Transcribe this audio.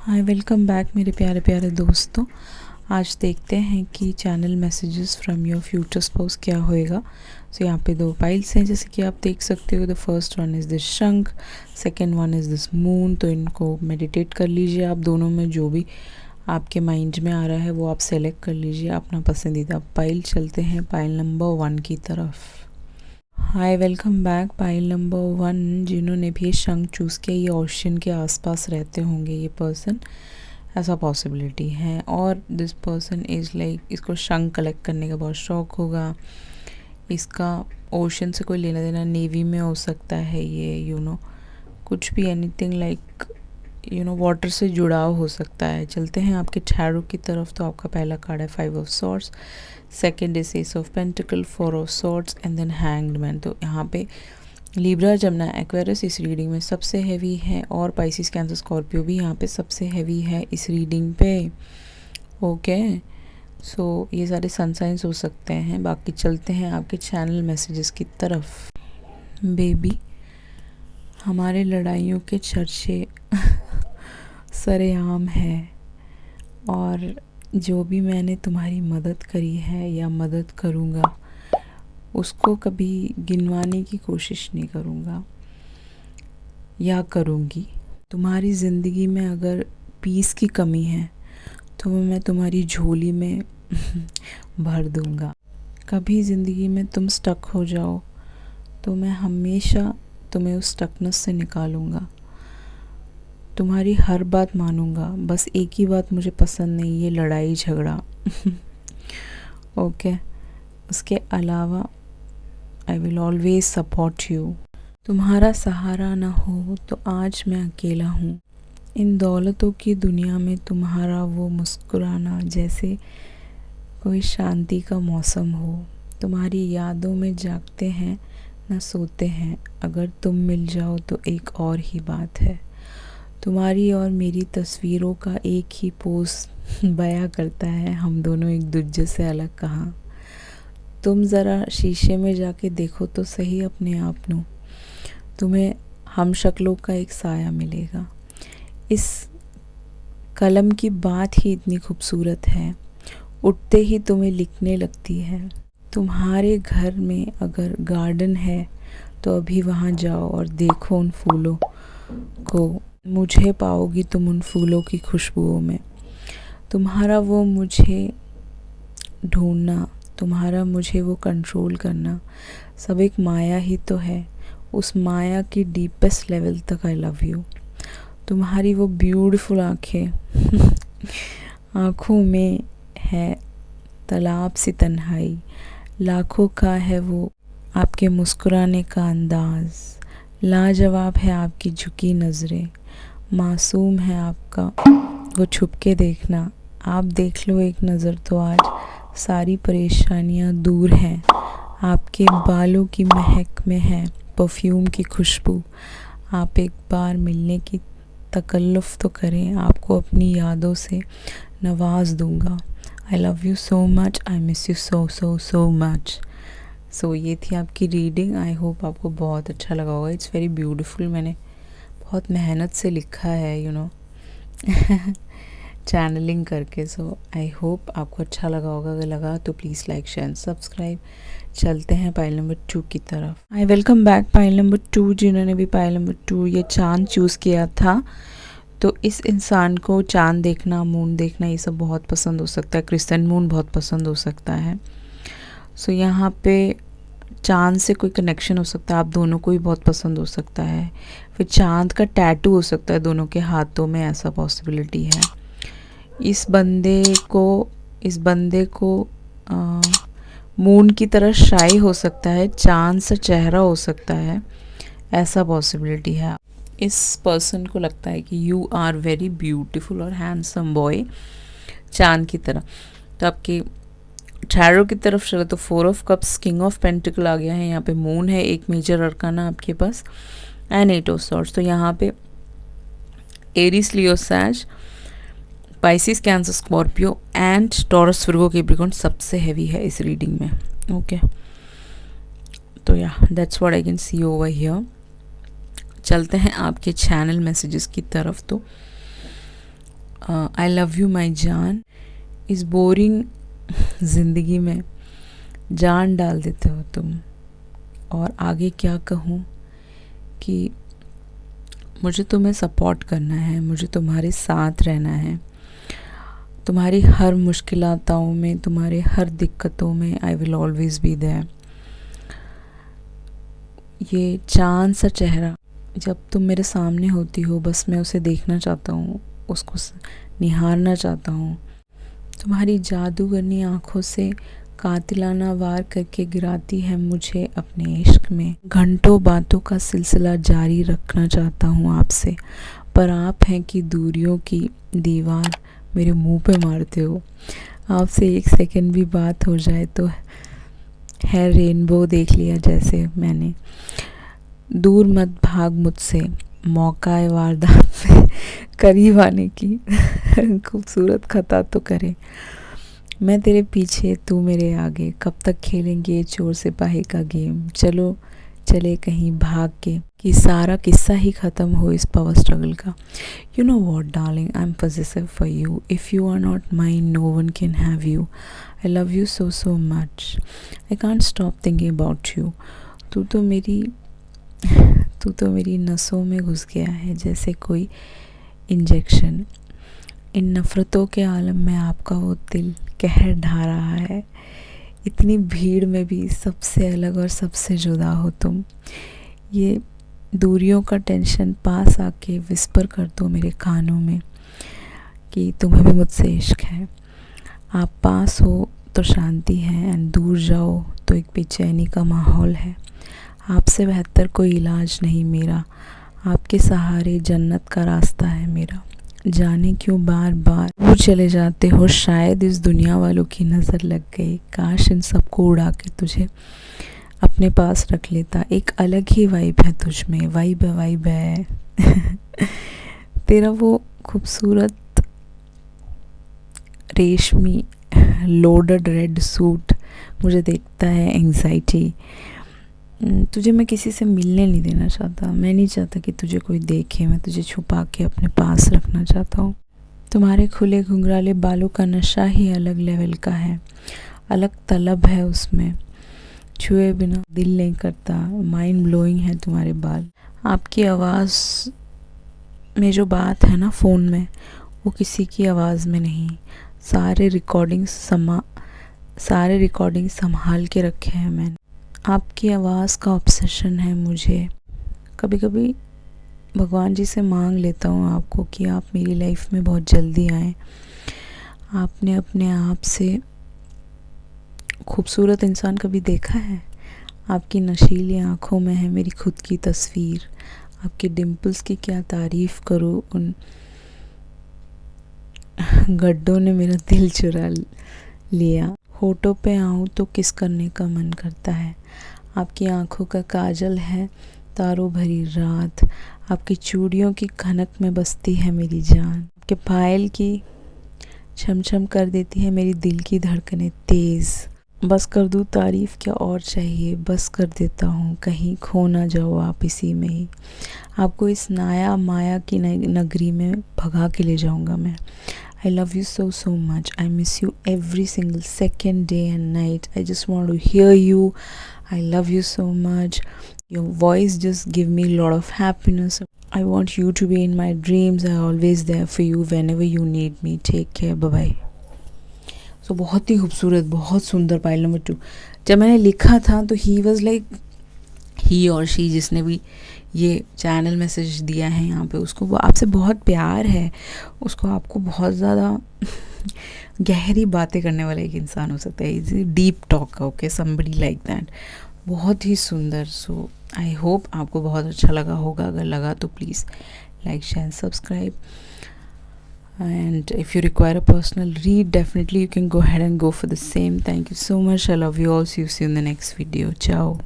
हाय, welcome back मेरे प्यारे प्यारे दोस्तों। आज देखते हैं कि channel messages from your future spouse क्या होएगा। सो यहाँ पे दो पाइल्स हैं जैसे कि आप देख सकते हो। The first one is this शंख, second one is this moon. तो इनको मेडिटेट कर लीजिए आप। दोनों में जो भी आपके माइंड में आ रहा है वो आप सेलेक्ट कर लीजिए अपना पसंदीदा पाइल। चलते हैं पाइल नंबर 1 की तरफ। हाय, वेलकम बैक। पाइल नंबर 1, जिन्होंने भी ये शंख चूज़ किया ये ओशन के आसपास रहते होंगे ये पर्सन, ऐसा पॉसिबिलिटी है। और दिस पर्सन इज़ लाइक, इसको शंख कलेक्ट करने का बहुत शौक होगा। इसका ओशन से कोई लेना देना, नेवी में हो सकता है ये, कुछ भी, एनीथिंग लाइक वाटर से जुड़ाव हो सकता है। चलते हैं आपके टैरो की तरफ। तो आपका पहला कार्ड है 5 of swords, second is ace of pentacles, 4 of swords and then hanged man. तो यहाँ पे लिब्रा, जमना, एक्वेरियस इस रीडिंग में सबसे हैवी है और पाइसिस, कैंसर, स्कॉर्पियो भी यहाँ पे सबसे हैवी है इस रीडिंग पे। ओके, सो ये सारे सन साइंस हो सकते हैं। बाकी चलते हैं आपके चैनल मैसेजेस की तरफ। बेबी, हमारे लड़ाइयों के चर्चे सरेआम है और जो भी मैंने तुम्हारी मदद करी है या मदद करूँगा उसको कभी गिनवाने की कोशिश नहीं करूँगा या करूँगी। तुम्हारी ज़िंदगी में अगर पीस की कमी है तो मैं तुम्हारी झोली में भर दूँगा। कभी ज़िंदगी में तुम स्टक हो जाओ तो मैं हमेशा तुम्हें उस स्टकनेस से निकालूँगा। तुम्हारी हर बात मानूंगा, बस एक ही बात मुझे पसंद नहीं, ये लड़ाई झगड़ा। ओके, उसके अलावा आई विल ऑलवेज सपोर्ट यू। तुम्हारा सहारा ना हो तो आज मैं अकेला हूँ। इन दौलतों की दुनिया में तुम्हारा वो मुस्कुराना जैसे कोई शांति का मौसम हो। तुम्हारी यादों में जागते हैं ना सोते हैं, अगर तुम मिल जाओ तो एक और ही बात है। तुम्हारी और मेरी तस्वीरों का एक ही पोस्ट बयां करता है हम दोनों एक दूसरे से अलग कहाँ। तुम ज़रा शीशे में जाके देखो तो सही अपने आप नू, तुम्हें हम शक्लों का एक साया मिलेगा। इस कलम की बात ही इतनी खूबसूरत है, उठते ही तुम्हें लिखने लगती है। तुम्हारे घर में अगर गार्डन है तो अभी वहाँ जाओ और देखो उन फूलों को। मुझे पाओगी तुम उन फूलों की खुशबुओं में। तुम्हारा वो मुझे ढूंढना, तुम्हारा मुझे वो कंट्रोल करना, सब एक माया ही तो है। उस माया की डीपेस्ट लेवल तक आई लव यू। तुम्हारी वो ब्यूटीफुल आँखें आँखों में है तालाब सी तन्हाई, लाखों का है वो आपके मुस्कुराने का अंदाज। लाजवाब है आपकी झुकी नज़रें, मासूम है आपका वो छुप के देखना। आप देख लो एक नज़र तो आज सारी परेशानियां दूर हैं। आपके बालों की महक में है परफ्यूम की खुशबू। आप एक बार मिलने की तकल्लुफ़ तो करें, आपको अपनी यादों से नवाज दूंगा। I love you so much, I miss you so so so much. So ये थी आपकी रीडिंग। आई होप आपको बहुत अच्छा लगा होगा। It's very beautiful. मैंने बहुत मेहनत से लिखा है चैनलिंग करके। सो आई होप आपको अच्छा लगा होगा। अगर लगा तो please like, share and subscribe. चलते हैं पाइल नंबर 2 की तरफ। I welcome back pile number 2, जिन्होंने भी पाइल नंबर 2 ये चांद चूज़ किया था। तो इस इंसान को चांद देखना, मून देखना ये सब बहुत पसंद हो सकता है। क्रिस्टन मून बहुत पसंद हो सकता है। सो यहाँ पे चांद से कोई कनेक्शन हो सकता है, आप दोनों को भी बहुत पसंद हो सकता है। फिर चांद का टैटू हो सकता है दोनों के हाथों में, ऐसा पॉसिबिलिटी है। इस बंदे को मून की तरह शाई हो सकता है, चांद सा चेहरा हो सकता है, ऐसा पॉसिबिलिटी है। इस पर्सन को लगता है कि यू आर वेरी ब्यूटीफुल और हैंडसम बॉय, चांद की तरह। तो आपकी टैरो की तरफ चलो तो 4 of cups, king of pentacle आ गया है। यहाँ पे मून है, एक मेजर अरकाना आपके पास, एंड 8 ऑफ सॉर्ड्स। तो यहाँ पे Aries, Leo, Sag, Pisces, Cancer, Scorpio and Taurus, Virgo, Capricorn सबसे हैवी है इस रीडिंग में। ओके, तो yeah that's what I can see over here. चलते हैं आपके चैनल मैसेजेस की तरफ। तो आई लव यू माई जान। इस बोरिंग ज़िंदगी में जान डाल देते हो तुम। और आगे क्या कहूँ कि मुझे तुम्हें सपोर्ट करना है, मुझे तुम्हारे साथ रहना है, तुम्हारी हर मुश्किलातों में, तुम्हारे हर दिक्कतों में I will always be there. ये चांद सा चेहरा जब तुम मेरे सामने होती हो, बस मैं उसे देखना चाहता हूँ, उसको निहारना चाहता हूँ। तुम्हारी जादूगरनी आँखों से कातिलाना वार करके गिराती है मुझे अपने इश्क में। घंटों बातों का सिलसिला जारी रखना चाहता हूँ आपसे, पर आप हैं कि दूरियों की दीवार मेरे मुंह पे मारते हो। आपसे एक सेकंड भी बात हो जाए तो है रेनबो देख लिया जैसे मैंने। दूर मत भाग मुझसे, मौका है वारदात में करीब आने की खूबसूरत खता तो करे। मैं तेरे पीछे तू मेरे आगे, कब तक खेलेंगे चोर सिपाही का गेम। चलो चले कहीं भाग के कि सारा किस्सा ही ख़त्म हो इस पावर स्ट्रगल का। You know what darling, I am possessive for you. If you are not mine no one can have you. I love you so so much, I can't stop thinking about you. तू तो मेरी नसों में घुस गया है जैसे कोई इंजेक्शन। इन नफ़रतों के आलम में आपका वो दिल कहर ढा रहा है। इतनी भीड़ में भी सबसे अलग और सबसे जुदा हो तुम। ये दूरियों का टेंशन पास आके विस्पर कर दो मेरे कानों में कि तुम्हें भी मुझसे इश्क है। आप पास हो तो शांति है, एंड दूर जाओ तो एक बेचैनी का माहौल है। आपसे बेहतर कोई इलाज नहीं मेरा, आपके सहारे जन्नत का रास्ता है मेरा। जाने क्यों बार बार दूर चले जाते हो, शायद इस दुनिया वालों की नज़र लग गई। काश इन सबको उड़ा के तुझे अपने पास रख लेता। एक अलग ही वाइब है तुझ में, वाइब है तेरा वो खूबसूरत रेशमी लोडेड रेड सूट मुझे देखता है एंग्जाइटी। तुझे मैं किसी से मिलने नहीं देना चाहता। मैं नहीं चाहता कि तुझे कोई देखे, मैं तुझे छुपा के अपने पास रखना चाहता हूँ। तुम्हारे खुले घुंघराले बालों का नशा ही अलग लेवल का है, अलग तलब है उसमें, छुए बिना दिल नहीं करता। माइंड ब्लोइंग है तुम्हारे बाल। आपकी आवाज़ में जो बात है ना फ़ोन में, वो किसी की आवाज़ में नहीं। सारे रिकॉर्डिंग संभाल के रखे हैं मैंने। आपकी आवाज़ का ऑब्सेशन है मुझे। कभी कभी भगवान जी से मांग लेता हूँ आपको कि आप मेरी लाइफ में बहुत जल्दी आएँ। आपने अपने आप से खूबसूरत इंसान कभी देखा है? आपकी नशीली आँखों में है मेरी खुद की तस्वीर। आपके डिम्पल्स की क्या तारीफ़ करूँ, उन गड्ढों ने मेरा दिल चुरा लिया। होठों पे आऊँ तो किस करने का मन करता है। आपकी आँखों का काजल है तारों भरी रात। आपकी चूड़ियों की खनक में बसती है मेरी जान। आपके पायल की छमछम कर देती है मेरी दिल की धड़कनें तेज़। बस कर दूँ तारीफ़, क्या और चाहिए, बस कर देता हूँ, कहीं खो ना जाओ आप इसी में ही। आपको इस नाया माया की नगरी में भगा के ले जाऊँगा मैं। I love you so so much. I miss you every single second, day and night. I just want to hear you. I love you so much. Your voice just give me a lot of happiness. I want you to be in my dreams. I always there for you whenever you need me. Take care. Bye bye. So बहुत ही खूबसूरत, बहुत सुंदर pile number 2। जब मैंने लिखा था तो he was like, ही और शी जिसने भी ये चैनल मैसेज दिया है यहाँ पे, उसको वो आपसे बहुत प्यार है, उसको आपको बहुत ज़्यादा गहरी बातें करने वाला एक इंसान हो सकता है। Deep talk, okay, somebody like that. बहुत ही सुंदर। सो आई होप आपको बहुत अच्छा लगा होगा। अगर लगा तो please like, share, subscribe, and if you require a personal read, definitely you can go ahead and go for the same. Thank you so much. I love you all. See you in the next video. Ciao.